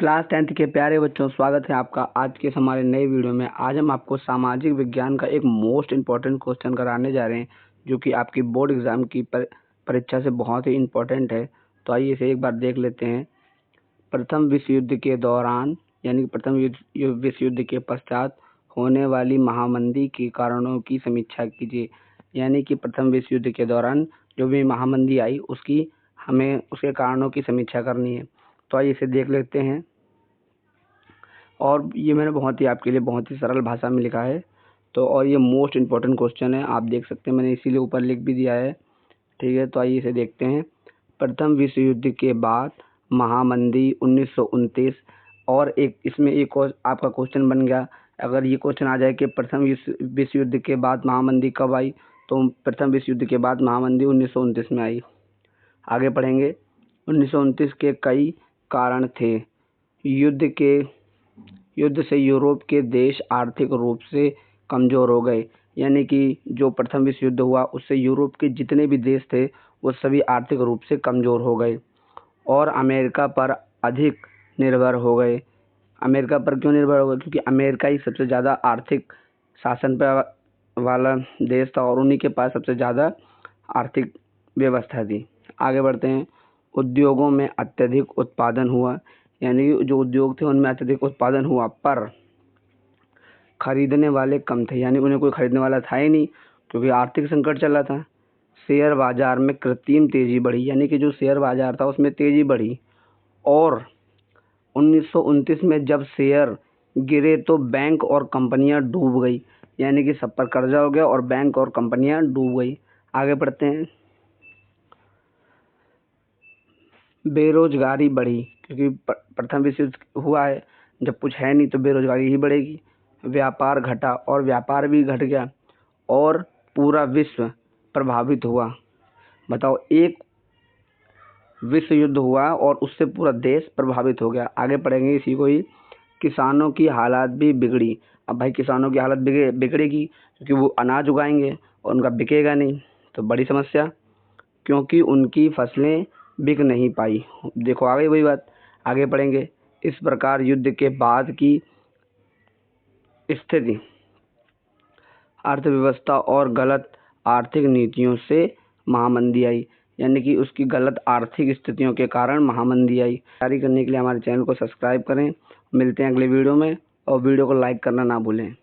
Class 10th के प्यारे बच्चों, स्वागत है आपका आज के हमारे नए वीडियो में। आज हम आपको सामाजिक विज्ञान का एक मोस्ट इम्पॉर्टेंट क्वेश्चन कराने जा रहे हैं, जो कि आपकी बोर्ड एग्जाम की परीक्षा से बहुत ही इम्पोर्टेंट है। तो आइए इसे एक बार देख लेते हैं। प्रथम विश्व युद्ध के दौरान यानी प्रथम विश्व युद्ध के पश्चात होने वाली महामंदी के कारणों की समीक्षा कीजिए। यानी कि प्रथम विश्व युद्ध के दौरान जो भी महामंदी आई उसकी हमें उसके कारणों की समीक्षा करनी है। तो आइए इसे देख लेते हैं। और ये मैंने बहुत ही आपके लिए बहुत ही सरल भाषा में लिखा है। तो और ये मोस्ट इम्पॉर्टेंट क्वेश्चन है, आप देख सकते हैं, मैंने इसीलिए ऊपर लिख भी दिया है। ठीक है, तो आइए इसे देखते हैं। प्रथम विश्व युद्ध के बाद महामंदी 1929। और एक इसमें एक और आपका क्वेश्चन बन गया, अगर ये क्वेश्चन आ जाए कि प्रथम विश्व युद्ध के बाद महामंदी कब आई, तो प्रथम विश्व युद्ध के बाद महामंदी 1929 में आई। आगे पढ़ेंगे। 1929 के कई कारण थे। युद्ध से यूरोप के देश आर्थिक रूप से कमज़ोर हो गए। यानी कि जो प्रथम विश्व युद्ध हुआ उससे यूरोप के जितने भी देश थे वो सभी आर्थिक रूप से कमज़ोर हो गए और अमेरिका पर अधिक निर्भर हो गए। अमेरिका पर क्यों निर्भर हो गए? क्योंकि अमेरिका ही सबसे ज़्यादा आर्थिक शासन पर वाला देश था और उन्हीं के पास सबसे ज़्यादा आर्थिक व्यवस्था थी। आगे बढ़ते हैं। उद्योगों में अत्यधिक उत्पादन हुआ। यानी जो उद्योग थे उनमें अत्यधिक उत्पादन हुआ, पर खरीदने वाले कम थे। यानी उन्हें कोई खरीदने वाला था ही नहीं, क्योंकि आर्थिक संकट चल रहा था। शेयर बाजार में कृत्रिम तेजी बढ़ी। यानी कि जो शेयर बाजार था उसमें तेजी बढ़ी। और 1929 में जब शेयर गिरे तो बैंक और कंपनियां डूब गई। यानी कि सब पर कर्जा हो गया और बैंक और कंपनियां डूब गई। आगे बढ़ते हैं। बेरोजगारी बढ़ी, क्योंकि प्रथम विश्व युद्ध हुआ है, जब कुछ है नहीं तो बेरोजगारी ही बढ़ेगी। व्यापार घटा और व्यापार भी घट गया और पूरा विश्व प्रभावित हुआ। बताओ, एक विश्व युद्ध हुआ और उससे पूरा देश प्रभावित हो गया। आगे पढ़ेंगे इसी को ही। किसानों की हालत भी बिगड़ी। अब भाई किसानों की हालत बिगड़ेगी क्योंकि वो अनाज उगाएंगे और उनका बिकेगा नहीं, तो बड़ी समस्या, क्योंकि उनकी फसलें बिक नहीं पाई। देखो आगे वही बात, आगे पढ़ेंगे। इस प्रकार युद्ध के बाद की स्थिति अर्थव्यवस्था और गलत आर्थिक नीतियों से महामंदी आई। यानी कि उसकी गलत आर्थिक स्थितियों के कारण महामंदी आई। तैयारी करने के लिए हमारे चैनल को सब्सक्राइब करें। मिलते हैं अगले वीडियो में और वीडियो को लाइक करना ना भूलें।